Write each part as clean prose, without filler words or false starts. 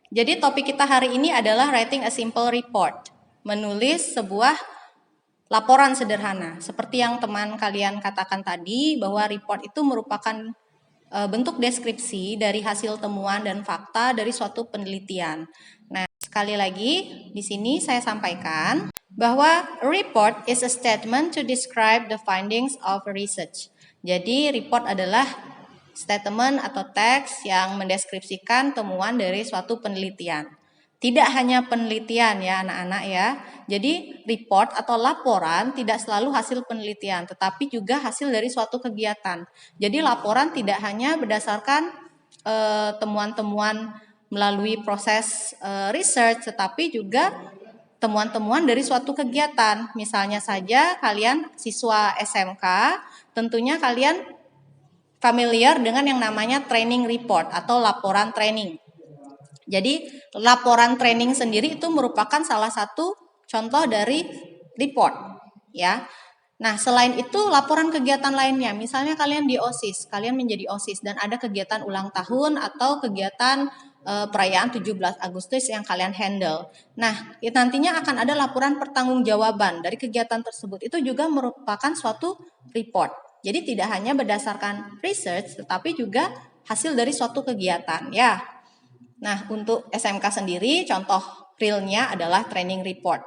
Jadi topik kita hari ini adalah writing a simple report, menulis sebuah laporan sederhana. Seperti yang teman kalian katakan tadi, bahwa report itu merupakan bentuk deskripsi dari hasil temuan dan fakta dari suatu penelitian. Nah, sekali lagi di sini saya sampaikan bahwa report is a statement to describe the findings of research. Jadi report adalah statement atau teks yang mendeskripsikan temuan dari suatu penelitian. Tidak hanya penelitian ya anak-anak ya. Jadi report atau laporan tidak selalu hasil penelitian, tetapi juga hasil dari suatu kegiatan. Jadi laporan tidak hanya berdasarkan temuan-temuan melalui proses research, tetapi juga temuan-temuan dari suatu kegiatan. Misalnya saja kalian siswa SMK, tentunya kalian familiar dengan yang namanya training report atau laporan training. Jadi laporan training sendiri itu merupakan salah satu contoh dari report, ya. Nah, selain itu laporan kegiatan lainnya, misalnya kalian di OSIS, kalian menjadi OSIS dan ada kegiatan ulang tahun atau kegiatan perayaan 17 Agustus yang kalian handle. Nah, nantinya akan ada laporan pertanggungjawaban dari kegiatan tersebut. Itu juga merupakan suatu report. Jadi tidak hanya berdasarkan research, tetapi juga hasil dari suatu kegiatan, ya. Nah, untuk SMK sendiri, contoh realnya adalah training report.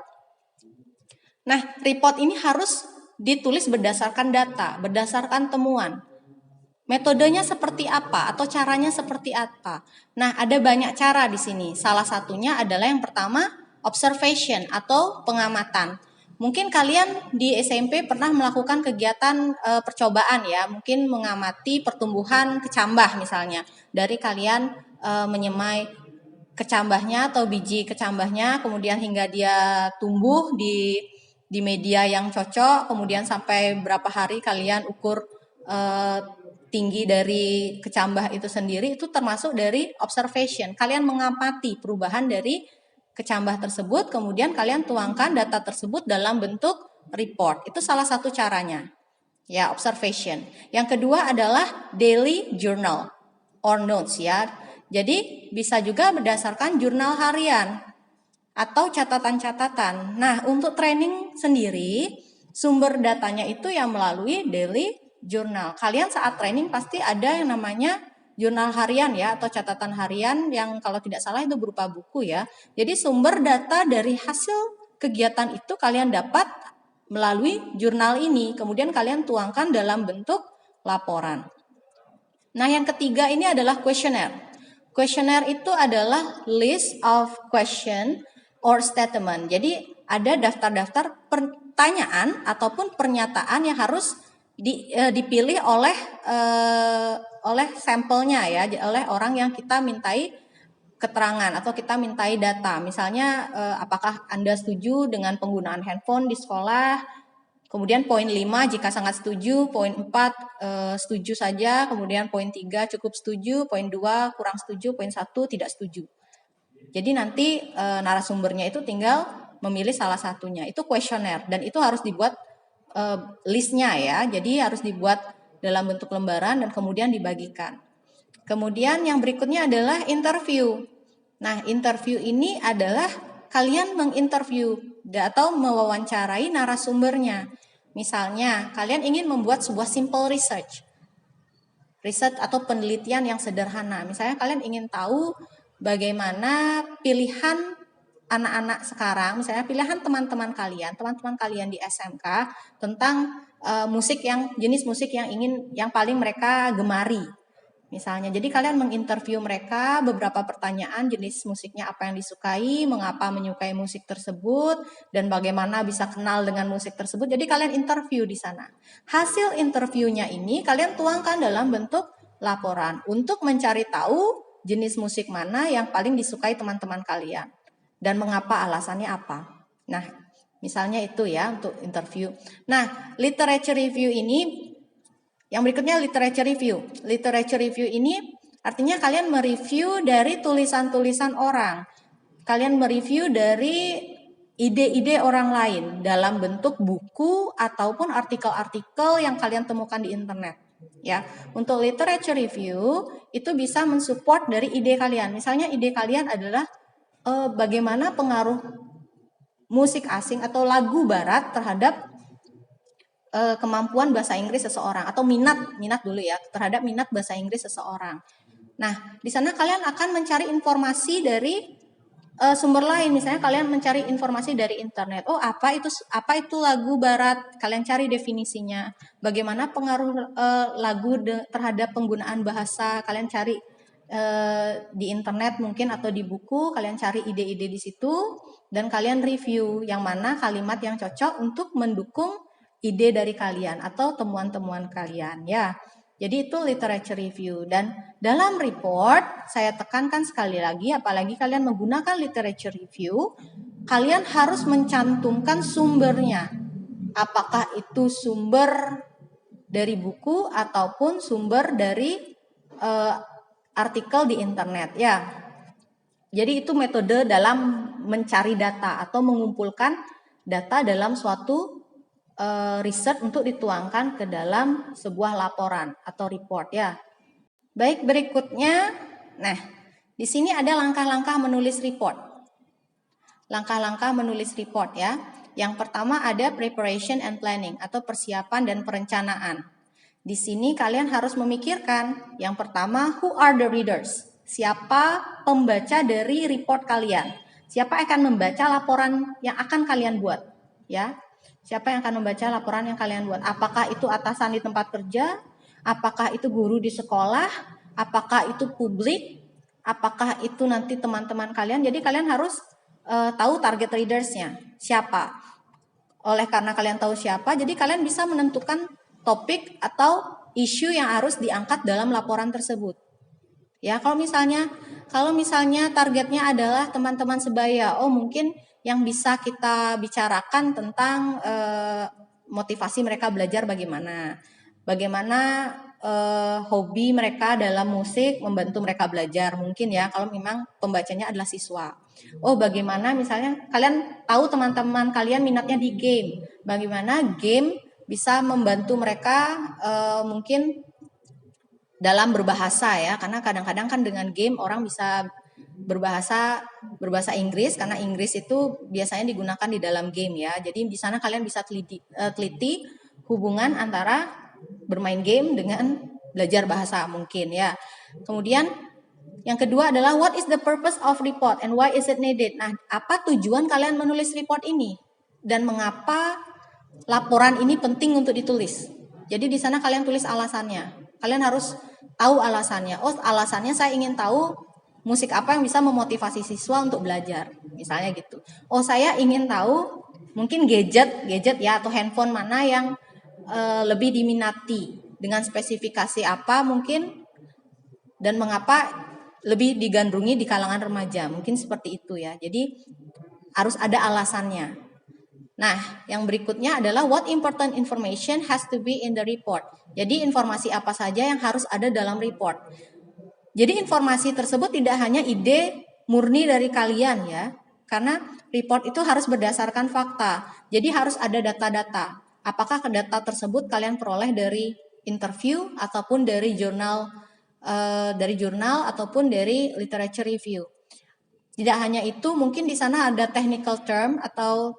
Nah, report ini harus ditulis berdasarkan data, berdasarkan temuan. Metodenya seperti apa atau caranya seperti apa? Nah, ada banyak cara di sini. Salah satunya adalah yang pertama, observation atau pengamatan. Mungkin kalian di SMP pernah melakukan kegiatan percobaan ya, mungkin mengamati pertumbuhan kecambah misalnya. Dari kalian menyemai kecambahnya atau biji kecambahnya, kemudian hingga dia tumbuh di media yang cocok, kemudian sampai berapa hari kalian ukur tinggi dari kecambah itu sendiri, itu termasuk dari observation. Kalian mengamati perubahan dari kecambah tersebut, kemudian kalian tuangkan data tersebut dalam bentuk report. Itu salah satu caranya. Ya, observation. Yang kedua adalah daily journal or notes ya. Jadi bisa juga berdasarkan jurnal harian atau catatan-catatan. Nah, untuk training sendiri, sumber datanya itu yang melalui daily journal. Kalian saat training pasti ada yang namanya jurnal harian ya, atau catatan harian yang kalau tidak salah itu berupa buku ya. Jadi sumber data dari hasil kegiatan itu kalian dapat melalui jurnal ini, kemudian kalian tuangkan dalam bentuk laporan. Nah, yang ketiga ini adalah questionnaire. Questionnaire itu adalah list of question or statement. Jadi ada daftar-daftar pertanyaan ataupun pernyataan yang harus dipilih oleh sampelnya ya, oleh orang yang kita mintai keterangan atau kita mintai data. Misalnya apakah Anda setuju dengan penggunaan handphone di sekolah? Kemudian poin 5 jika sangat setuju, poin 4 setuju saja, kemudian poin 3 cukup setuju, poin 2 kurang setuju, poin 1 tidak setuju. Jadi nanti narasumbernya itu tinggal memilih salah satunya. Itu kuesioner dan itu harus dibuat listnya ya. Jadi harus dibuat dalam bentuk lembaran dan kemudian dibagikan. Kemudian yang berikutnya adalah interview. Nah, interview ini adalah kalian menginterview atau mewawancarai narasumbernya. Misalnya, kalian ingin membuat sebuah simple research. Riset atau penelitian yang sederhana. Misalnya kalian ingin tahu bagaimana pilihan anak-anak sekarang, misalnya pilihan teman-teman kalian di SMK tentang jenis musik yang paling mereka gemari. Misalnya, jadi kalian menginterview mereka beberapa pertanyaan, jenis musiknya apa yang disukai, mengapa menyukai musik tersebut, dan bagaimana bisa kenal dengan musik tersebut. Jadi kalian interview di sana. Hasil interviewnya ini kalian tuangkan dalam bentuk laporan untuk mencari tahu jenis musik mana yang paling disukai teman-teman kalian dan mengapa, alasannya apa. Nah, misalnya itu ya untuk interview. Nah, literature review ini yang berikutnya literature review. Literature review ini artinya kalian mereview dari tulisan-tulisan orang. Kalian mereview dari ide-ide orang lain dalam bentuk buku ataupun artikel-artikel yang kalian temukan di internet. Ya, untuk literature review itu bisa mensupport dari ide kalian. Misalnya ide kalian adalah bagaimana pengaruh musik asing atau lagu barat terhadap kemampuan bahasa Inggris seseorang atau minat dulu ya, terhadap minat bahasa Inggris seseorang. Nah, di sana kalian akan mencari informasi dari sumber lain. Misalnya kalian mencari informasi dari internet. Oh, apa itu lagu barat? Kalian cari definisinya. Bagaimana pengaruh lagu terhadap penggunaan bahasa? Kalian cari di internet mungkin atau di buku. Kalian cari ide-ide di situ dan kalian review yang mana kalimat yang cocok untuk mendukung ide dari kalian atau temuan-temuan kalian ya. Jadi itu literature review dan dalam report saya tekankan sekali lagi apalagi kalian menggunakan literature review, kalian harus mencantumkan sumbernya. Apakah itu sumber dari buku ataupun sumber dari artikel di internet ya. Jadi itu metode dalam mencari data atau mengumpulkan data dalam suatu riset untuk dituangkan ke dalam sebuah laporan atau report ya. Baik, berikutnya, nah di sini ada langkah-langkah menulis report. Langkah-langkah menulis report ya. Yang pertama ada preparation and planning atau persiapan dan perencanaan. Di sini kalian harus memikirkan yang pertama who are the readers? Siapa pembaca dari report kalian? Siapa akan membaca laporan yang akan kalian buat? Ya. Siapa yang akan membaca laporan yang kalian buat? Apakah itu atasan di tempat kerja? Apakah itu guru di sekolah? Apakah itu publik? Apakah itu nanti teman-teman kalian? Jadi kalian harus tahu target readersnya. Siapa? Oleh karena kalian tahu siapa, jadi kalian bisa menentukan topik atau isu yang harus diangkat dalam laporan tersebut. Ya, kalau misalnya targetnya adalah teman-teman sebaya, oh mungkin yang bisa kita bicarakan tentang motivasi mereka belajar bagaimana hobi mereka dalam musik membantu mereka belajar mungkin ya kalau memang pembacanya adalah siswa. Oh bagaimana misalnya kalian tahu teman-teman kalian minatnya di game, bagaimana game bisa membantu mereka mungkin dalam berbahasa ya, karena kadang-kadang kan dengan game orang bisa berbahasa Inggris karena Inggris itu biasanya digunakan di dalam game ya. Jadi di sana kalian bisa teliti hubungan antara bermain game dengan belajar bahasa mungkin ya. Kemudian yang kedua adalah what is the purpose of report and why is it needed? Nah, apa tujuan kalian menulis report ini dan mengapa laporan ini penting untuk ditulis? Jadi di sana kalian tulis alasannya. Kalian harus tahu alasannya. Oh, alasannya saya ingin tahu musik apa yang bisa memotivasi siswa untuk belajar. Misalnya gitu. Oh, saya ingin tahu mungkin gadget ya atau handphone mana yang lebih diminati dengan spesifikasi apa mungkin dan mengapa lebih digandrungi di kalangan remaja. Mungkin seperti itu ya. Jadi harus ada alasannya. Nah, yang berikutnya adalah what important information has to be in the report. Jadi informasi apa saja yang harus ada dalam report. Jadi informasi tersebut tidak hanya ide murni dari kalian ya. Karena report itu harus berdasarkan fakta. Jadi harus ada data-data. Apakah data tersebut kalian peroleh dari interview ataupun dari jurnal ataupun dari literature review. Tidak hanya itu, mungkin di sana ada technical term atau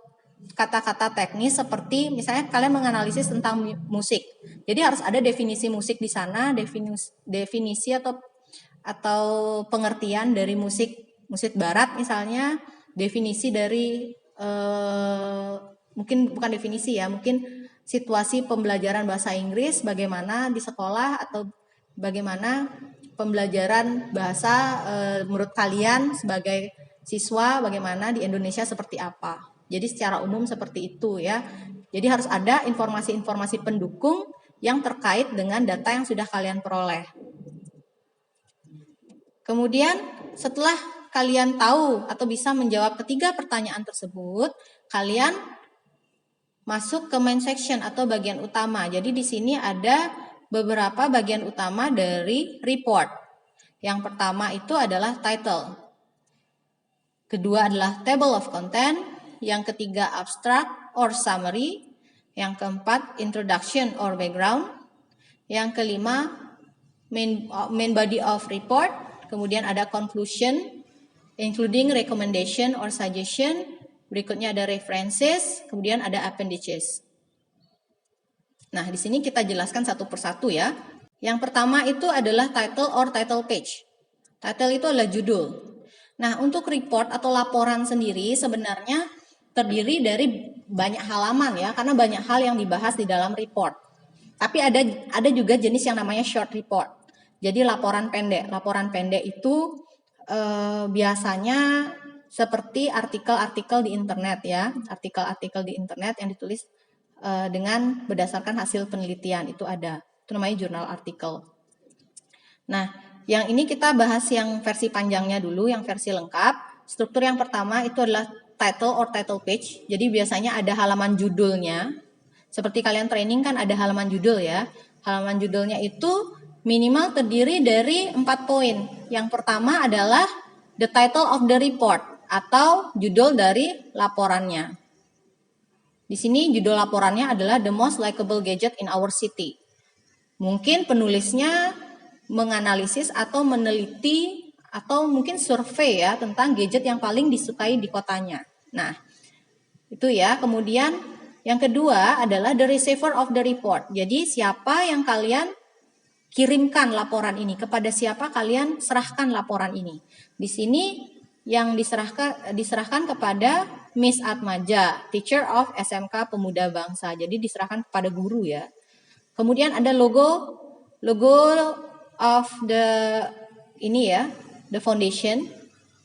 kata-kata teknis seperti misalnya kalian menganalisis tentang musik. Jadi harus ada definisi musik di sana, definisi atau pengertian dari musik barat misalnya, definisi dari mungkin bukan definisi ya, mungkin situasi pembelajaran bahasa Inggris bagaimana di sekolah atau bagaimana pembelajaran bahasa menurut kalian sebagai siswa bagaimana di Indonesia seperti apa. Jadi secara umum seperti itu ya. Jadi harus ada informasi-informasi pendukung yang terkait dengan data yang sudah kalian peroleh. Kemudian setelah kalian tahu atau bisa menjawab ketiga pertanyaan tersebut, kalian masuk ke main section atau bagian utama. Jadi di sini ada beberapa bagian utama dari report. Yang pertama itu adalah title. Kedua adalah table of content. Yang ketiga abstract or summary. Yang keempat introduction or background. Yang kelima, main body of report, kemudian ada conclusion, including recommendation or suggestion, berikutnya ada references, kemudian ada appendices. Nah, di sini kita jelaskan satu persatu ya. Yang pertama itu adalah title or title page. Title itu adalah judul. Nah, untuk report atau laporan sendiri sebenarnya terdiri dari banyak halaman ya, karena banyak hal yang dibahas di dalam report. Tapi ada juga jenis yang namanya short report. Jadi laporan pendek. Laporan pendek itu biasanya seperti artikel-artikel di internet ya, artikel-artikel di internet yang ditulis dengan berdasarkan hasil penelitian itu ada. Itu namanya jurnal artikel. Nah, yang ini kita bahas yang versi panjangnya dulu, yang versi lengkap. Struktur yang pertama itu adalah title or title page. Jadi biasanya ada halaman judulnya. Seperti kalian training kan ada halaman judul ya. Halaman judulnya itu minimal terdiri dari 4 poin. Yang pertama adalah the title of the report atau judul dari laporannya. Di sini judul laporannya adalah the most likable gadget in our city. Mungkin penulisnya menganalisis atau meneliti atau mungkin survei ya tentang gadget yang paling disukai di kotanya. Nah, itu ya. Kemudian yang kedua adalah the receiver of the report. Jadi siapa yang kalian kirimkan laporan ini, kepada siapa kalian serahkan laporan ini. Di sini yang diserahkan kepada Miss Atmaja, teacher of SMK Pemuda Bangsa. Jadi diserahkan kepada guru ya. Kemudian ada logo of the the foundation.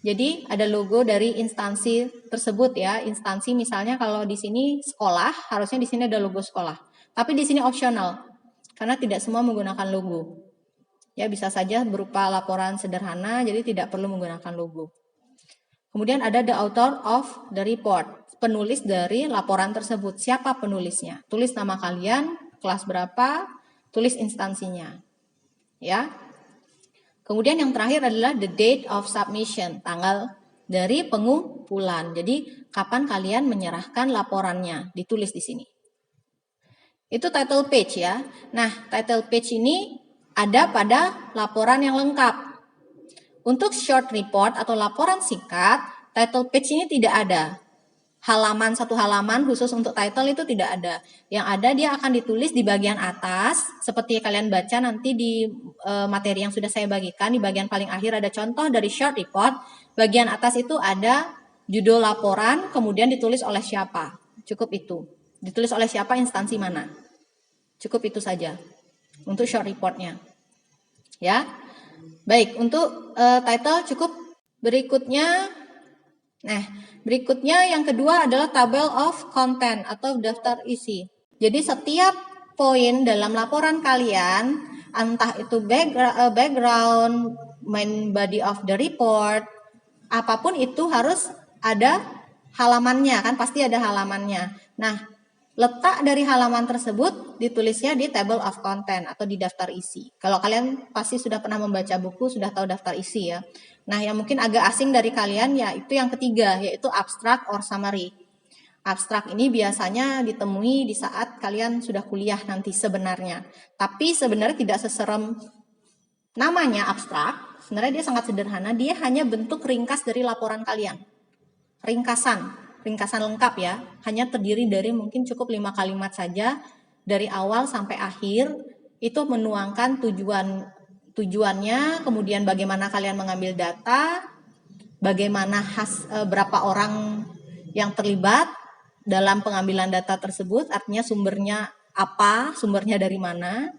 Jadi ada logo dari instansi tersebut ya. Instansi misalnya kalau di sini sekolah, harusnya di sini ada logo sekolah. Tapi di sini optional karena tidak semua menggunakan logo. Ya, bisa saja berupa laporan sederhana, jadi tidak perlu menggunakan logo. Kemudian ada the author of the report, penulis dari laporan tersebut. Siapa penulisnya? Tulis nama kalian, kelas berapa, tulis instansinya. Ya. Kemudian yang terakhir adalah the date of submission, tanggal dari pengumpulan. Jadi kapan kalian menyerahkan laporannya, ditulis di sini. Itu title page ya. Nah, title page ini ada pada laporan yang lengkap. Untuk short report atau laporan singkat, title page ini tidak ada. Satu halaman khusus untuk title itu tidak ada. Yang ada dia akan ditulis di bagian atas, seperti kalian baca nanti di materi yang sudah saya bagikan. Di bagian paling akhir ada contoh dari short report. Bagian atas itu ada judul laporan, kemudian ditulis oleh siapa. Cukup itu. Ditulis oleh siapa, instansi mana. Cukup itu saja untuk short reportnya. Ya. Baik, untuk title cukup. Berikutnya yang kedua adalah table of content atau daftar isi. Jadi setiap poin dalam laporan kalian, entah itu background, main body of the report, apapun itu harus ada halamannya, kan pasti ada halamannya. Nah, letak dari halaman tersebut ditulisnya di table of content atau di daftar isi. Kalau kalian pasti sudah pernah membaca buku, sudah tahu daftar isi ya. Nah, yang mungkin agak asing dari kalian ya itu yang ketiga, yaitu abstract or summary. Abstrak ini biasanya ditemui di saat kalian sudah kuliah nanti sebenarnya. Tapi sebenarnya tidak seserem namanya abstrak. Sebenarnya dia sangat sederhana, dia hanya bentuk ringkas dari laporan kalian. Ringkasan lengkap ya, hanya terdiri dari mungkin cukup 5 kalimat saja dari awal sampai akhir. Itu menuangkan tujuannya, kemudian bagaimana kalian mengambil data, bagaimana berapa orang yang terlibat dalam pengambilan data tersebut, artinya sumbernya apa, sumbernya dari mana,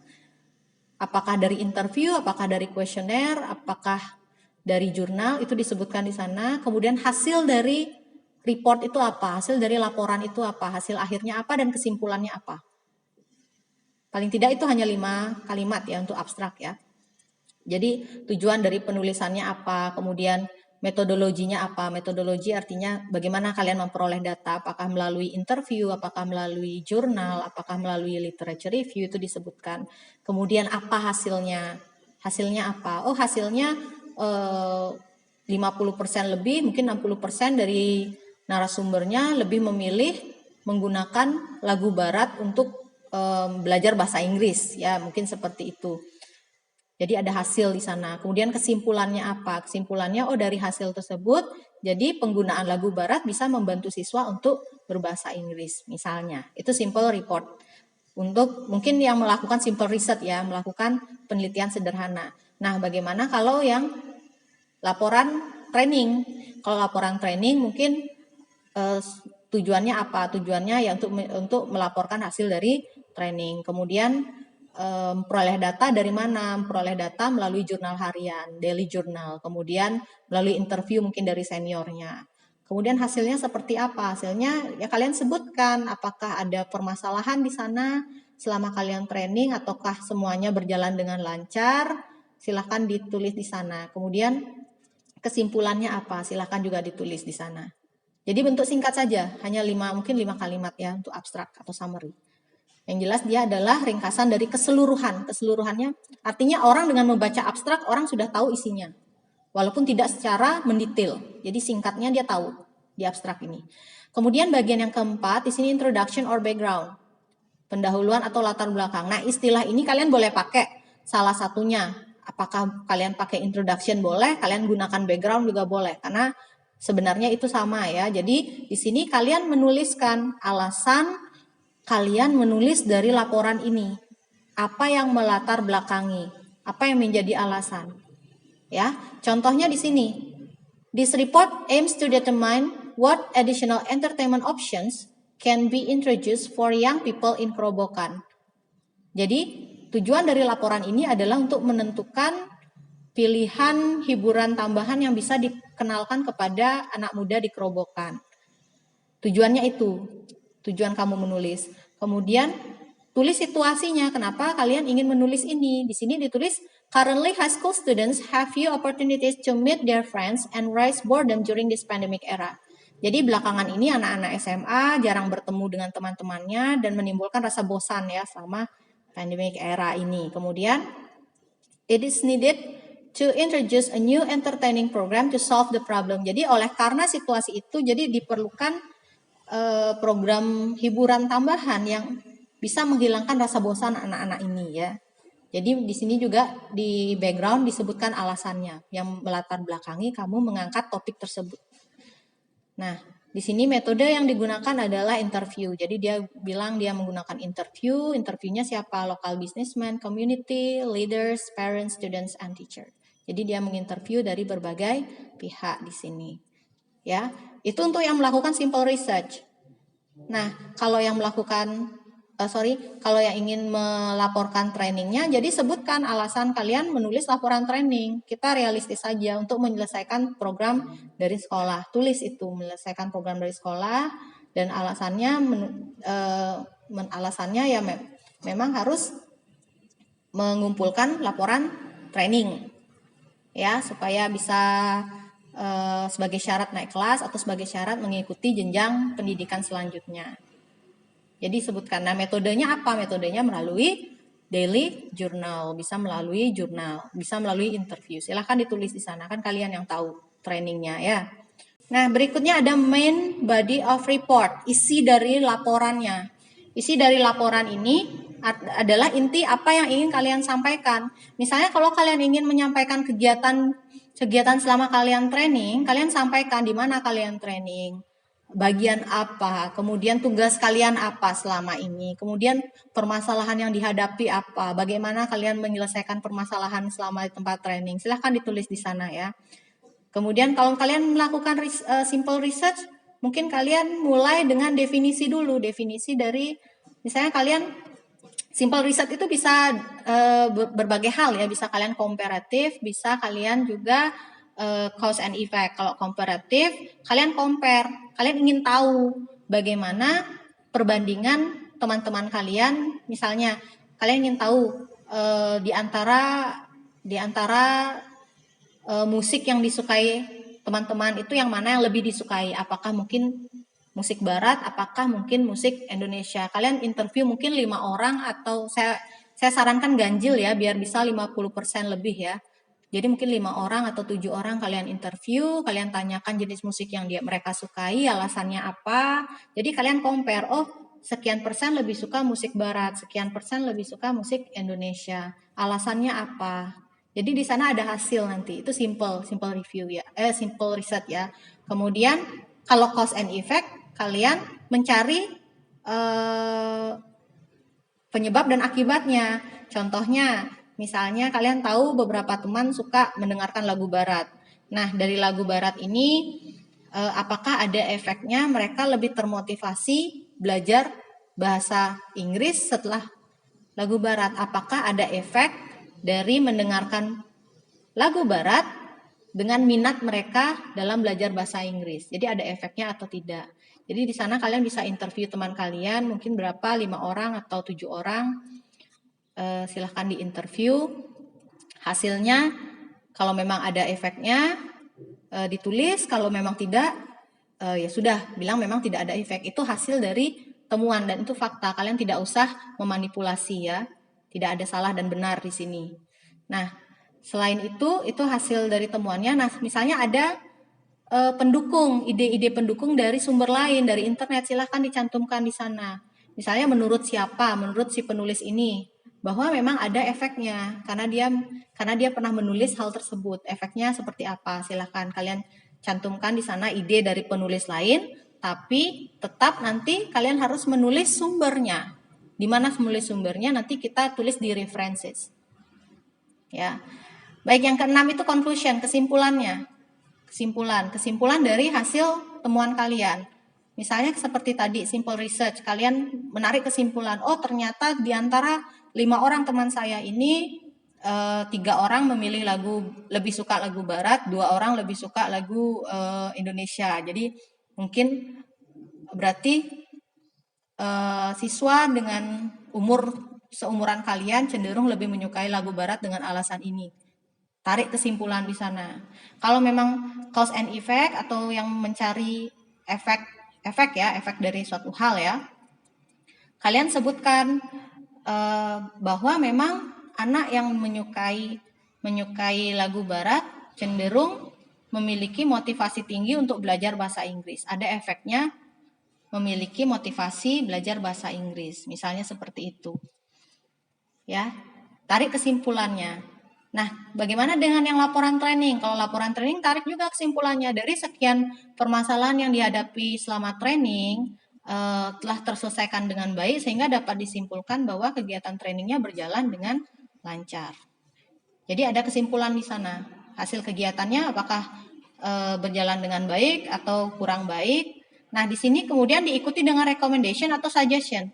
apakah dari interview, apakah dari kuesioner, apakah dari jurnal, itu disebutkan di sana. Kemudian hasil dari report itu apa, hasil dari laporan itu apa, hasil akhirnya apa, dan kesimpulannya apa. Paling tidak itu hanya 5 kalimat ya untuk abstrak ya. Jadi tujuan dari penulisannya apa, kemudian metodologinya apa. Metodologi artinya bagaimana kalian memperoleh data, apakah melalui interview, apakah melalui jurnal, apakah melalui literature review, itu disebutkan. Kemudian apa hasilnya, hasilnya apa, oh hasilnya 50% lebih, mungkin 60% dari narasumbernya lebih memilih menggunakan lagu barat untuk belajar bahasa Inggris ya, mungkin seperti itu. Jadi ada hasil di sana. Kemudian kesimpulannya apa? Kesimpulannya dari hasil tersebut jadi penggunaan lagu barat bisa membantu siswa untuk berbahasa Inggris misalnya. Itu simple report. Untuk mungkin yang melakukan simple research ya, melakukan penelitian sederhana. Nah, bagaimana kalau yang laporan training? Kalau laporan training mungkin tujuannya apa? Tujuannya ya untuk melaporkan hasil dari training. Kemudian memperoleh data dari mana? Memperoleh data melalui jurnal harian, daily journal. Kemudian melalui interview mungkin dari seniornya. Kemudian hasilnya seperti apa? Hasilnya ya kalian sebutkan apakah ada permasalahan di sana selama kalian training ataukah semuanya berjalan dengan lancar. Silahkan ditulis di sana. Kemudian kesimpulannya apa? Silahkan juga ditulis di sana. Jadi bentuk singkat saja, hanya mungkin 5 kalimat ya untuk abstrak atau summary. Yang jelas dia adalah ringkasan dari keseluruhan. Keseluruhannya artinya orang dengan membaca abstrak, orang sudah tahu isinya. Walaupun tidak secara mendetail. Jadi singkatnya dia tahu di abstrak ini. Kemudian bagian yang keempat, di sini introduction or background. Pendahuluan atau latar belakang. Nah, istilah ini kalian boleh pakai salah satunya. Apakah kalian pakai introduction boleh, kalian gunakan background juga boleh. Karena sebenarnya itu sama ya. Jadi di sini kalian menuliskan alasan kalian menulis dari laporan ini. Apa yang melatar belakangi? Apa yang menjadi alasan? Ya, contohnya di sini. This report aims to determine what additional entertainment options can be introduced for young people in Kerobokan. Jadi, tujuan dari laporan ini adalah untuk menentukan pilihan hiburan tambahan yang bisa dikenalkan kepada anak muda di Kerobokan. Tujuannya itu. Tujuan kamu menulis. Kemudian tulis situasinya. Kenapa kalian ingin menulis ini? Di sini ditulis, currently high school students have few opportunities to meet their friends and rise boredom during this pandemic era. Jadi belakangan ini anak-anak SMA jarang bertemu dengan teman-temannya dan menimbulkan rasa bosan ya selama pandemic era ini. Kemudian, it is needed to introduce a new entertaining program to solve the problem. Jadi karena situasi itu, jadi diperlukan program hiburan tambahan yang bisa menghilangkan rasa bosan anak-anak ini ya. Jadi di sini juga di background disebutkan alasannya yang melatar belakangi kamu mengangkat topik tersebut. Nah, di sini metode yang digunakan adalah interview. Jadi dia bilang dia menggunakan interview. Interviewnya siapa? Local businessman, community, leaders, parents, students, and teacher. Jadi dia menginterview dari berbagai pihak di sini. Ya, itu untuk yang melakukan simple research. Nah, kalau yang kalau yang ingin melaporkan trainingnya, jadi sebutkan alasan kalian menulis laporan training. Kita realistis saja untuk menyelesaikan program dari sekolah. Tulis itu menyelesaikan program dari sekolah dan alasannya ya memang harus mengumpulkan laporan training ya supaya bisa sebagai syarat naik kelas atau sebagai syarat mengikuti jenjang pendidikan selanjutnya. Jadi sebutkan. Nah, metodenya apa? Metodenya melalui daily journal, bisa melalui jurnal, bisa melalui interview. Silahkan ditulis di sana, kan kalian yang tahu trainingnya ya. Nah, berikutnya ada main body of report, isi dari laporannya. Isi dari laporan ini adalah inti apa yang ingin kalian sampaikan. Misalnya kalau kalian ingin menyampaikan kegiatan selama kalian training, kalian sampaikan di mana kalian training, bagian apa, kemudian tugas kalian apa selama ini, kemudian permasalahan yang dihadapi apa, bagaimana kalian menyelesaikan permasalahan selama di tempat training. Silahkan ditulis di sana ya. Kemudian kalau kalian melakukan simple research, mungkin kalian mulai dengan definisi dulu, definisi dari misalnya kalian simple research itu bisa berbagai hal ya, bisa kalian komparatif, bisa kalian juga cause and effect. Kalau komparatif, kalian compare, kalian ingin tahu bagaimana perbandingan teman-teman kalian, misalnya kalian ingin tahu di antara musik yang disukai teman-teman itu yang mana yang lebih disukai, apakah mungkin musik barat, apakah mungkin musik Indonesia. Kalian interview mungkin 5 orang atau saya sarankan ganjil ya biar bisa 50% lebih ya. Jadi mungkin 5 orang atau 7 orang kalian interview, kalian tanyakan jenis musik yang mereka sukai, alasannya apa. Jadi kalian compare, oh sekian persen lebih suka musik barat, sekian persen lebih suka musik Indonesia. Alasannya apa? Jadi di sana ada hasil nanti. Itu simple review ya. Simple riset ya. Kemudian kalau cause and effect, kalian mencari penyebab dan akibatnya. Contohnya, misalnya kalian tahu beberapa teman suka mendengarkan lagu barat. Nah, dari lagu barat ini apakah ada efeknya mereka lebih termotivasi belajar bahasa Inggris setelah lagu barat? Apakah ada efek dari mendengarkan lagu barat dengan minat mereka dalam belajar bahasa Inggris? Jadi ada efeknya atau tidak? Jadi di sana kalian bisa interview teman kalian, mungkin berapa, 5 orang atau 7 orang. Silahkan diinterview. Hasilnya kalau memang ada efeknya ditulis, kalau memang tidak ya sudah bilang memang tidak ada efek. Itu hasil dari temuan dan itu fakta. Kalian tidak usah memanipulasi ya. Tidak ada salah dan benar di sini. Nah, selain itu hasil dari temuannya. Nah, misalnya ada pendukung, ide-ide pendukung dari sumber lain, dari internet, silahkan dicantumkan di sana. Misalnya menurut siapa, menurut si penulis ini, bahwa memang ada efeknya, karena dia pernah menulis hal tersebut. Efeknya seperti apa? Silahkan kalian cantumkan di sana ide dari penulis lain, tapi tetap nanti kalian harus menulis sumbernya. Di mana menulis sumbernya nanti kita tulis di references. Ya. Baik, yang keenam itu conclusion, kesimpulannya. Kesimpulan dari hasil temuan kalian. Misalnya seperti tadi simple research, kalian menarik kesimpulan, oh ternyata di antara 5 orang teman saya ini 3 orang memilih lebih suka lagu barat, 2 orang lebih suka lagu Indonesia. Jadi mungkin berarti siswa dengan seumuran kalian cenderung lebih menyukai lagu barat dengan alasan ini. Tarik kesimpulan di sana. Kalau memang cause and effect atau yang mencari efek dari suatu hal ya, kalian sebutkan bahwa memang anak yang menyukai lagu barat cenderung memiliki motivasi tinggi untuk belajar bahasa Inggris. Ada efeknya memiliki motivasi belajar bahasa Inggris, misalnya seperti itu. Ya, tarik kesimpulannya. Nah, bagaimana dengan yang laporan training? Kalau laporan training, tarik juga kesimpulannya. Dari sekian permasalahan yang dihadapi selama training, telah terselesaikan dengan baik, sehingga dapat disimpulkan bahwa kegiatan trainingnya berjalan dengan lancar. Jadi ada kesimpulan di sana. Hasil kegiatannya apakah berjalan dengan baik atau kurang baik. Nah, di sini kemudian diikuti dengan recommendation atau suggestion.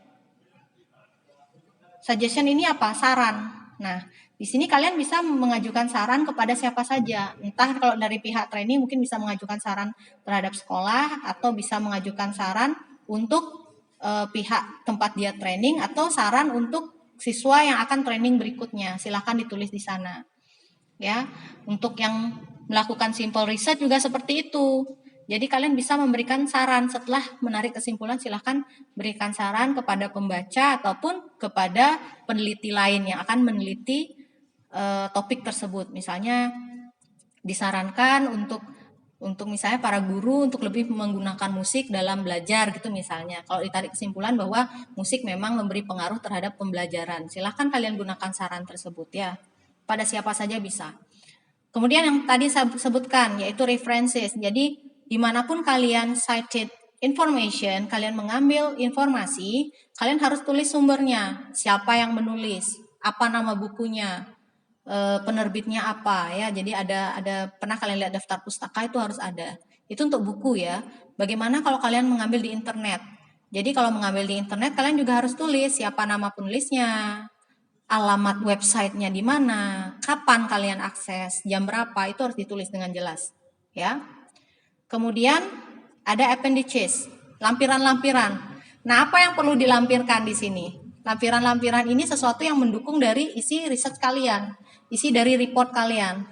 Suggestion ini apa? Saran. Nah, di sini kalian bisa mengajukan saran kepada siapa saja. Entah kalau dari pihak training mungkin bisa mengajukan saran terhadap sekolah atau bisa mengajukan saran untuk pihak tempat dia training atau saran untuk siswa yang akan training berikutnya. Silakan ditulis di sana. Ya, untuk yang melakukan simple research juga seperti itu. Jadi kalian bisa memberikan saran setelah menarik kesimpulan, silahkan berikan saran kepada pembaca ataupun kepada peneliti lain yang akan meneliti topik tersebut. Misalnya disarankan untuk misalnya para guru untuk lebih menggunakan musik dalam belajar gitu misalnya. Kalau ditarik kesimpulan bahwa musik memang memberi pengaruh terhadap pembelajaran, silahkan kalian gunakan saran tersebut ya. Pada siapa saja bisa. Kemudian yang tadi saya sebutkan yaitu references. Jadi dimanapun kalian cited information, kalian mengambil informasi, kalian harus tulis sumbernya, siapa yang menulis, apa nama bukunya, penerbitnya apa ya. Jadi ada pernah kalian lihat daftar pustaka itu harus ada. Itu untuk buku ya. Bagaimana kalau kalian mengambil di internet? Jadi kalau mengambil di internet kalian juga harus tulis siapa nama penulisnya, alamat websitenya di mana, kapan kalian akses, jam berapa, itu harus ditulis dengan jelas ya. Kemudian ada appendices, lampiran-lampiran. Nah, apa yang perlu dilampirkan di sini? Lampiran-lampiran ini sesuatu yang mendukung dari isi riset kalian, isi dari report kalian.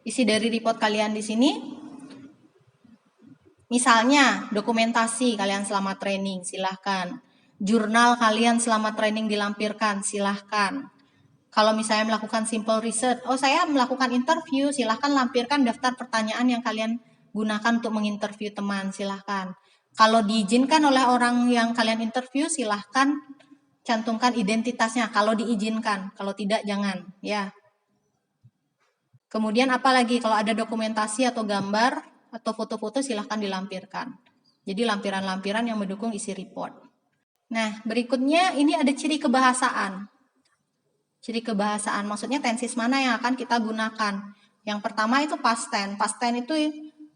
Isi dari report kalian di sini, misalnya dokumentasi kalian selama training, silahkan. Jurnal kalian selama training dilampirkan, silahkan. Kalau misalnya melakukan simple research, oh saya melakukan interview, silahkan lampirkan daftar pertanyaan yang kalian gunakan untuk menginterview teman, silahkan. Kalau diizinkan oleh orang yang kalian interview, silahkan cantumkan identitasnya kalau diizinkan, kalau tidak jangan ya. Kemudian apalagi kalau ada dokumentasi atau gambar atau foto-foto silahkan dilampirkan. Jadi lampiran-lampiran yang mendukung isi report. Nah, berikutnya ini ada ciri kebahasaan. Ciri kebahasaan maksudnya tenses mana yang akan kita gunakan. Yang pertama itu past tense. Past tense itu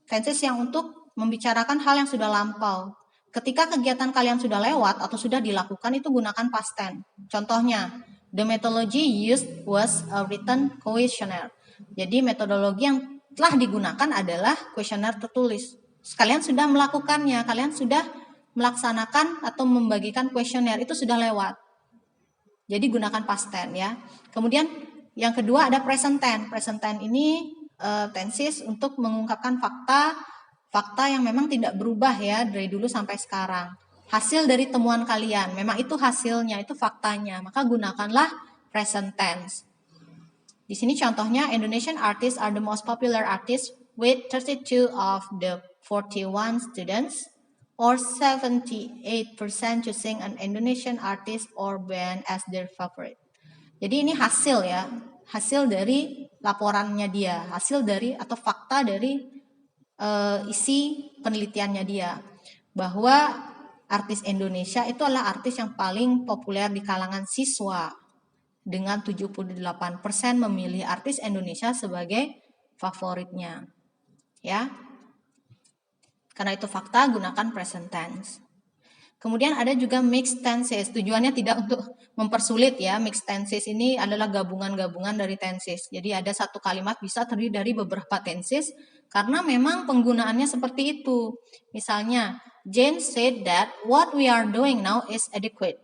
tenses yang untuk membicarakan hal yang sudah lampau. Ketika kegiatan kalian sudah lewat atau sudah dilakukan itu gunakan past tense. Contohnya, the methodology used was a written questionnaire. Jadi metodologi yang telah digunakan adalah kuesioner tertulis. Kalian sudah melakukannya, kalian sudah melaksanakan atau membagikan kuesioner, itu sudah lewat. Jadi gunakan past tense ya. Kemudian yang kedua ada present tense. Present tense ini tenses untuk mengungkapkan fakta yang memang tidak berubah ya dari dulu sampai sekarang. Hasil dari temuan kalian, memang itu hasilnya, itu faktanya. Maka gunakanlah present tense. Di sini contohnya Indonesian artists are the most popular artists with 32 of the 41 students or 78% choosing an Indonesian artist or band as their favorite. Jadi ini hasil ya, hasil dari laporannya dia, hasil dari atau fakta dari isi penelitiannya dia, bahwa artis Indonesia itu adalah artis yang paling populer di kalangan siswa. Dengan 78% memilih artis Indonesia sebagai favoritnya. Ya. Karena itu fakta, gunakan present tense. Kemudian ada juga mixed tenses. Tujuannya tidak untuk mempersulit ya. Mixed tenses ini adalah gabungan-gabungan dari tenses. Jadi ada satu kalimat bisa terdiri dari beberapa tenses karena memang penggunaannya seperti itu. Misalnya, Jane said that what we are doing now is adequate.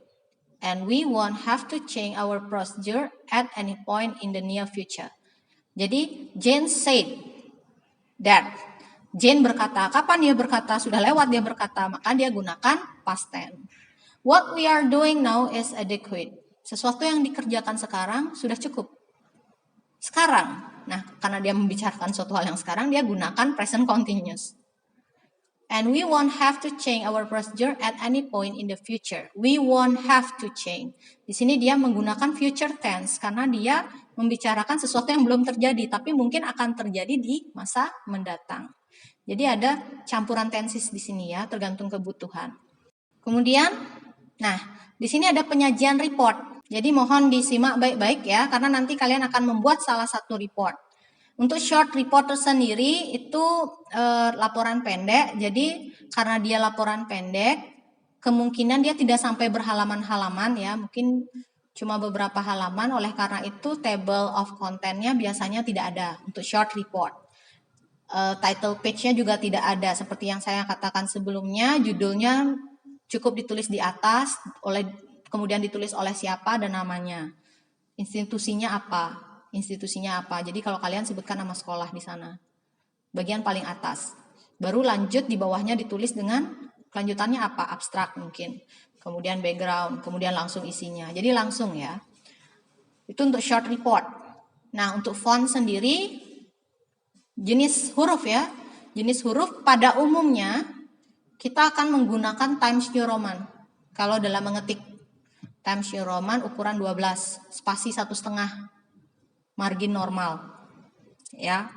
And we won't have to change our procedure at any point in the near future. Jadi Jane said that. Jane berkata, kapan dia berkata? Sudah lewat dia berkata, maka dia gunakan past tense. What we are doing now is adequate. Sesuatu yang dikerjakan sekarang sudah cukup. Sekarang. Nah, karena dia membicarakan suatu hal yang sekarang, dia gunakan present continuous. And we won't have to change our procedure at any point in the future. We won't have to change. Di sini dia menggunakan future tense karena dia membicarakan sesuatu yang belum terjadi, tapi mungkin akan terjadi di masa mendatang. Jadi ada campuran tenses di sini ya, tergantung kebutuhan. Kemudian, nah di sini ada penyajian report. Jadi mohon disimak baik-baik ya, karena nanti kalian akan membuat salah satu report. Untuk short report tersendiri itu laporan pendek. Jadi karena dia laporan pendek, kemungkinan dia tidak sampai berhalaman-halaman ya, mungkin cuma beberapa halaman. Oleh karena itu table of content-nya biasanya tidak ada untuk short report. Title page-nya juga tidak ada. Seperti yang saya katakan sebelumnya, judulnya cukup ditulis di atas, kemudian ditulis oleh siapa dan namanya. Institusinya apa? Jadi kalau kalian sebutkan nama sekolah di sana, bagian paling atas. Baru lanjut di bawahnya ditulis dengan kelanjutannya apa? Abstrak mungkin. Kemudian background, kemudian langsung isinya. Jadi langsung ya. Itu untuk short report. Nah, untuk font sendiri, jenis huruf ya. Jenis huruf pada umumnya kita akan menggunakan Times New Roman. Kalau dalam mengetik Times New Roman ukuran 12, spasi 1,5. Margin normal ya.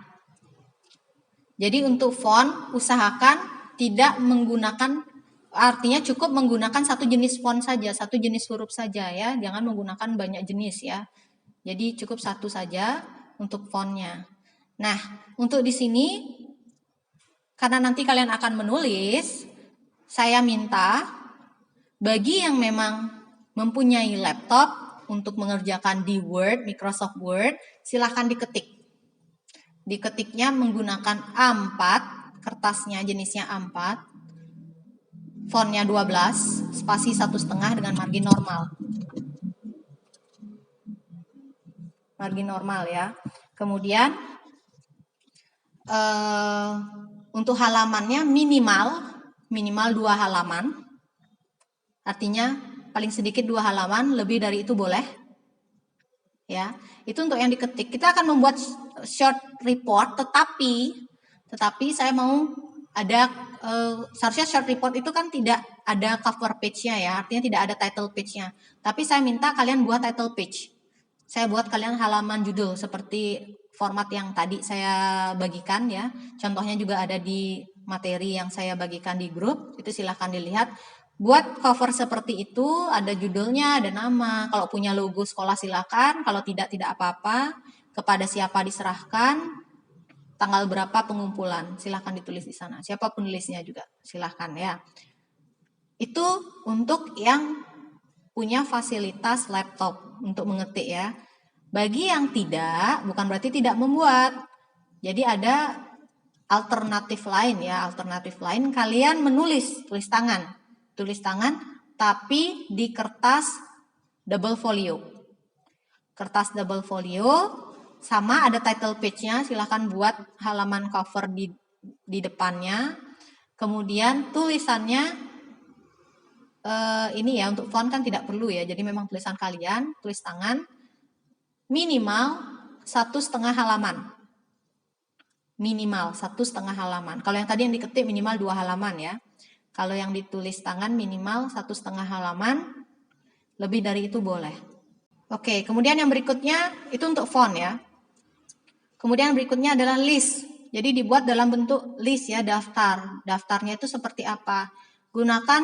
Jadi untuk font usahakan tidak menggunakan, artinya cukup menggunakan satu jenis font saja, satu jenis huruf saja ya, jangan menggunakan banyak jenis ya. Jadi cukup satu saja untuk fontnya. Nah, untuk di sini karena nanti kalian akan menulis, saya minta bagi yang memang mempunyai laptop untuk mengerjakan di Word, Microsoft Word, silahkan diketik. Diketiknya menggunakan A4, kertasnya jenisnya A4, fontnya 12, spasi 1,5 dengan margin normal. Margin normal ya. Kemudian untuk halamannya minimal 2 halaman. Artinya paling sedikit 2 halaman, lebih dari itu boleh. Ya, itu untuk yang diketik. Kita akan membuat short report, tetapi saya mau ada seharusnya short report itu kan tidak ada cover page-nya ya, artinya tidak ada title page-nya. Tapi saya minta kalian buat title page. Saya buat kalian halaman judul seperti format yang tadi saya bagikan ya. Contohnya juga ada di materi yang saya bagikan di grup, itu silahkan dilihat. Buat cover seperti itu, ada judulnya, ada nama. Kalau punya logo sekolah silakan, kalau tidak apa-apa. Kepada siapa diserahkan, tanggal berapa pengumpulan, silahkan ditulis di sana. Siapa penulisnya juga, silahkan ya. Itu untuk yang punya fasilitas laptop untuk mengetik ya. Bagi yang tidak, bukan berarti tidak membuat. Jadi ada alternatif lain ya, alternatif lain kalian menulis tulis tangan tapi di kertas double folio. Kertas double folio sama ada title page-nya, silahkan buat halaman cover di depannya. Kemudian tulisannya ini ya, untuk font kan tidak perlu ya, jadi memang tulisan kalian, tulis tangan minimal 1,5 halaman. Minimal 1,5 halaman. Kalau yang tadi yang diketik minimal 2 halaman ya. Kalau yang ditulis tangan minimal 1,5 halaman, lebih dari itu boleh. Oke, kemudian yang berikutnya itu untuk font ya. Kemudian berikutnya adalah list. Jadi dibuat dalam bentuk list ya, daftar. Daftarnya itu seperti apa? Gunakan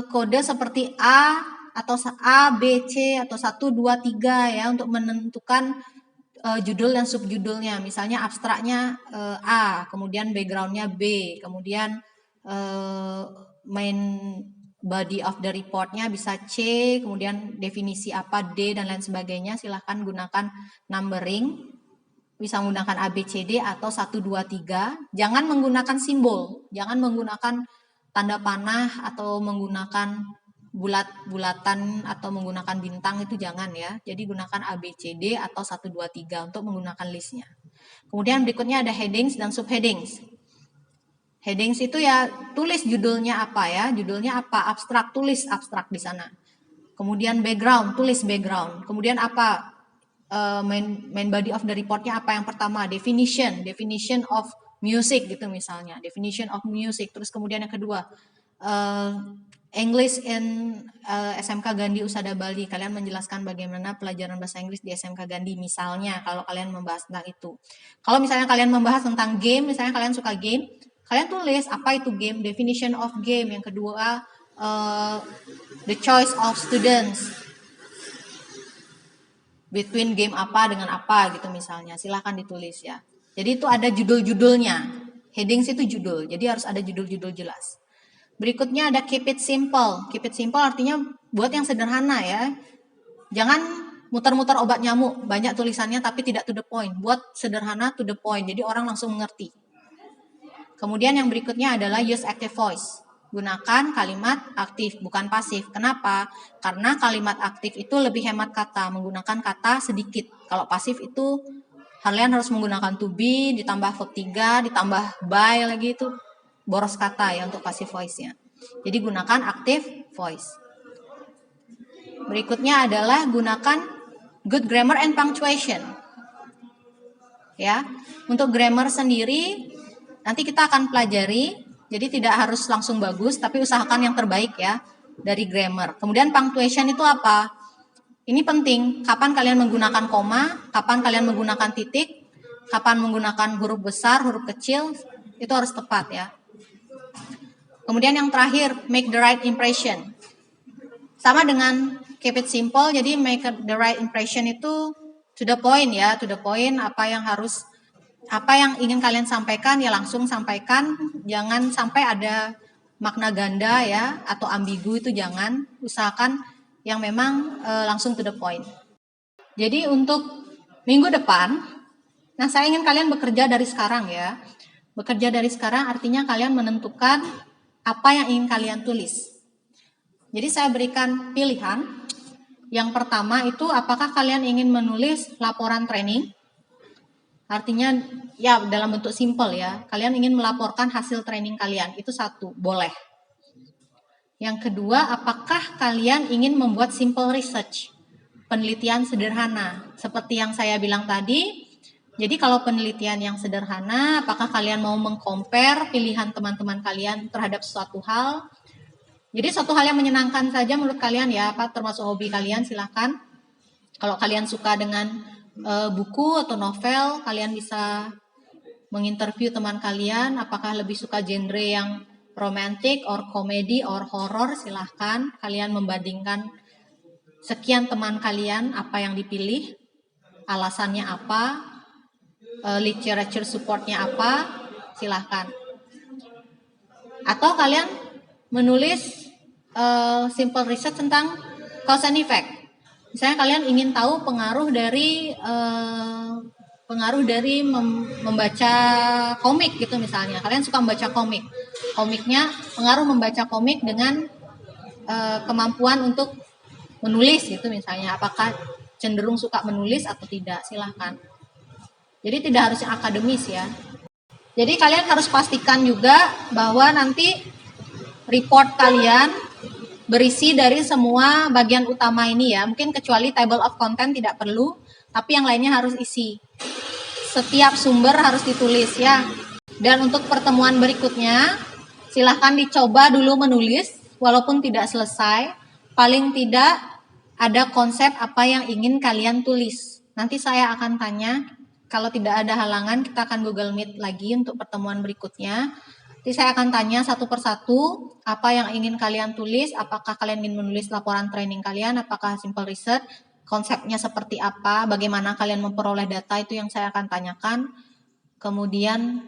kode seperti A atau A, B, C atau 1, 2, 3 ya untuk menentukan judul dan subjudulnya. Misalnya abstraknya A, kemudian backgroundnya B, kemudian main body of the reportnya bisa C, kemudian definisi apa D dan lain sebagainya. Silahkan gunakan numbering, bisa menggunakan A, B, C, D atau 1, 2, 3. Jangan menggunakan simbol, jangan menggunakan tanda panah atau menggunakan bulat-bulatan atau menggunakan bintang, itu jangan ya. Jadi gunakan A, B, C, D atau 1, 2, 3 untuk menggunakan listnya. Kemudian berikutnya ada headings dan subheadings. Headings itu ya tulis judulnya apa ya, judulnya apa, abstrak, tulis abstrak di sana. Kemudian background, tulis background. Kemudian apa, main body of the reportnya apa yang pertama, definition of music gitu misalnya, definition of music. Terus kemudian yang kedua, English in SMK Gandhi Usada Bali. Kalian menjelaskan bagaimana pelajaran bahasa Inggris di SMK Gandhi misalnya, kalau kalian membahas tentang itu. Kalau misalnya kalian membahas tentang game, misalnya kalian suka game, kalian tulis apa itu game, definition of game. Yang kedua, the choice of students between game apa dengan apa gitu misalnya. Silahkan ditulis ya. Jadi itu ada judul-judulnya. Headings itu judul, jadi harus ada judul-judul jelas. Berikutnya ada keep it simple. Keep it simple artinya buat yang sederhana ya. Jangan muter-muter obat nyamuk, banyak tulisannya tapi tidak to the point. Buat sederhana to the point, jadi orang langsung mengerti. Kemudian yang berikutnya adalah use active voice. Gunakan kalimat aktif, bukan pasif. Kenapa? Karena kalimat aktif itu lebih hemat kata, menggunakan kata sedikit. Kalau pasif itu kalian harus menggunakan to be, ditambah verb 3, ditambah by lagi, itu boros kata ya untuk passive voice-nya. Jadi gunakan active voice. Berikutnya adalah gunakan good grammar and punctuation. Ya, untuk grammar sendiri nanti kita akan pelajari. Jadi tidak harus langsung bagus, tapi usahakan yang terbaik ya dari grammar. Kemudian punctuation itu apa? Ini penting. Kapan kalian menggunakan koma, kapan kalian menggunakan titik, kapan menggunakan huruf besar, huruf kecil, itu harus tepat ya. Kemudian yang terakhir, make the right impression. Sama dengan keep it simple, jadi make the right impression itu to the point ya, to the point. Apa yang ingin kalian sampaikan ya langsung sampaikan, jangan sampai ada makna ganda ya atau ambigu, itu jangan. Usahakan yang memang langsung to the point. Jadi untuk minggu depan, nah saya ingin kalian bekerja dari sekarang ya. Bekerja dari sekarang artinya kalian menentukan apa yang ingin kalian tulis. Jadi saya berikan pilihan. Yang pertama itu apakah kalian ingin menulis laporan training? Artinya ya dalam bentuk simple ya. Kalian ingin melaporkan hasil training kalian. Itu satu, boleh. Yang kedua, apakah kalian ingin membuat simple research? Penelitian sederhana. Seperti yang saya bilang tadi, Jadi kalau penelitian yang sederhana, apakah kalian mau mengcompare pilihan teman-teman kalian terhadap suatu hal? Jadi suatu hal yang menyenangkan saja menurut kalian ya, apa termasuk hobi kalian, silahkan. Kalau kalian suka dengan buku atau novel, kalian bisa menginterview teman kalian, apakah lebih suka genre yang romantic, or komedi, or horror, silahkan. Kalian membandingkan sekian teman kalian, apa yang dipilih, alasannya apa, literature supportnya apa, silahkan. Atau kalian menulis simple research tentang cause and effect. Misalnya kalian ingin tahu pengaruh dari membaca komik gitu misalnya. Kalian suka membaca komik. Komiknya, pengaruh membaca komik dengan kemampuan untuk menulis gitu misalnya. Apakah cenderung suka menulis atau tidak, silahkan. Jadi tidak harus yang akademis ya. Jadi kalian harus pastikan juga bahwa nanti report kalian berisi dari semua bagian utama ini ya. Mungkin kecuali table of content tidak perlu, tapi yang lainnya harus isi. Setiap sumber harus ditulis ya. Dan untuk pertemuan berikutnya, silahkan dicoba dulu menulis, walaupun tidak selesai. Paling tidak ada konsep apa yang ingin kalian tulis. Nanti saya akan tanya. Kalau tidak ada halangan, kita akan Google Meet lagi untuk pertemuan berikutnya. Nanti saya akan tanya satu persatu apa yang ingin kalian tulis, apakah kalian ingin menulis laporan training kalian, apakah simple research, konsepnya seperti apa, bagaimana kalian memperoleh data, itu yang saya akan tanyakan. Kemudian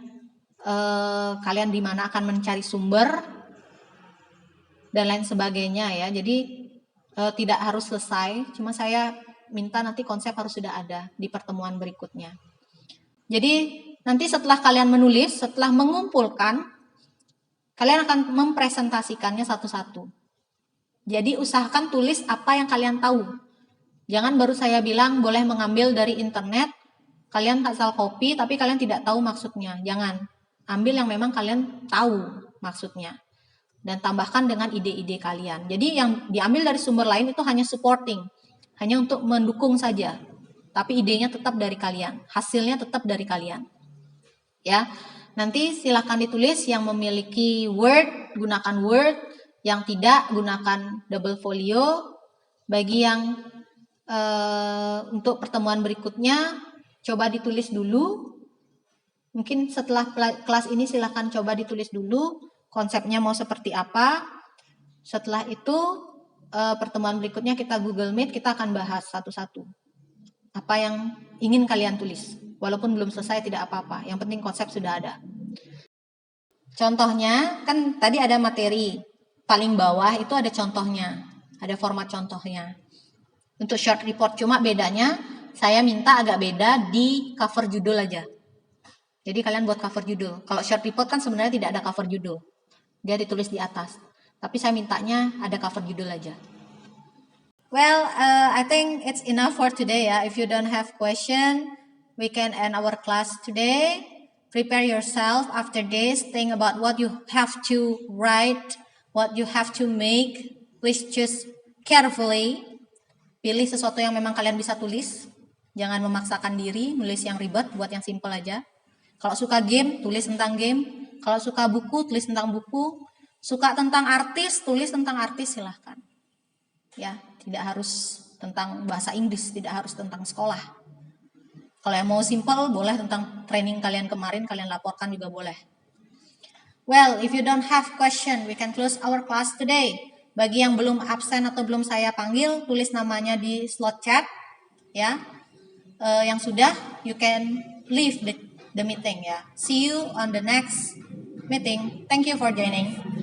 kalian di mana akan mencari sumber, dan lain sebagainya ya. Jadi tidak harus selesai, cuma saya minta nanti konsep harus sudah ada di pertemuan berikutnya. Jadi nanti setelah kalian menulis, setelah mengumpulkan, kalian akan mempresentasikannya satu-satu. Jadi usahakan tulis apa yang kalian tahu. Jangan baru saya bilang boleh mengambil dari internet, kalian asal copy tapi kalian tidak tahu maksudnya. Jangan. Ambil yang memang kalian tahu maksudnya. Dan tambahkan dengan ide-ide kalian. Jadi yang diambil dari sumber lain itu hanya supporting. Hanya untuk mendukung saja. Tapi idenya tetap dari kalian, hasilnya tetap dari kalian. Ya, nanti silahkan ditulis yang memiliki Word, gunakan Word, yang tidak gunakan double folio. Bagi yang untuk pertemuan berikutnya, coba ditulis dulu. Mungkin setelah kelas ini silahkan coba ditulis dulu, konsepnya mau seperti apa. Setelah itu pertemuan berikutnya kita Google Meet, kita akan bahas satu-satu. Apa yang ingin kalian tulis. Walaupun belum selesai tidak apa-apa. Yang penting konsep sudah ada. Contohnya, kan tadi ada materi. Paling bawah itu ada contohnya. Ada format contohnya. Untuk short report, cuma bedanya saya minta agak beda di cover judul aja. Jadi kalian buat cover judul. Kalau short report kan sebenarnya tidak ada cover judul. Dia ditulis di atas. Tapi saya mintanya ada cover judul aja. Well, I think it's enough for today. If you don't have question, we can end our class today. Prepare yourself after this. Think about what you have to write, what you have to make. Please choose carefully. Pilih sesuatu yang memang kalian bisa tulis. Jangan memaksakan diri, nulis yang ribet, buat yang simple aja. Kalau suka game, tulis tentang game. Kalau suka buku, tulis tentang buku. Suka tentang artis, tulis tentang artis, silahkan. Ya, tidak harus tentang bahasa Inggris, tidak harus tentang sekolah. Kalau yang mau simple, boleh tentang training kalian kemarin, kalian laporkan juga boleh. Well, if you don't have question, we can close our class today. Bagi yang belum absen atau belum saya panggil, tulis namanya di slot chat. Ya, yang sudah, you can leave the meeting. Ya, see you on the next meeting. Thank you for joining.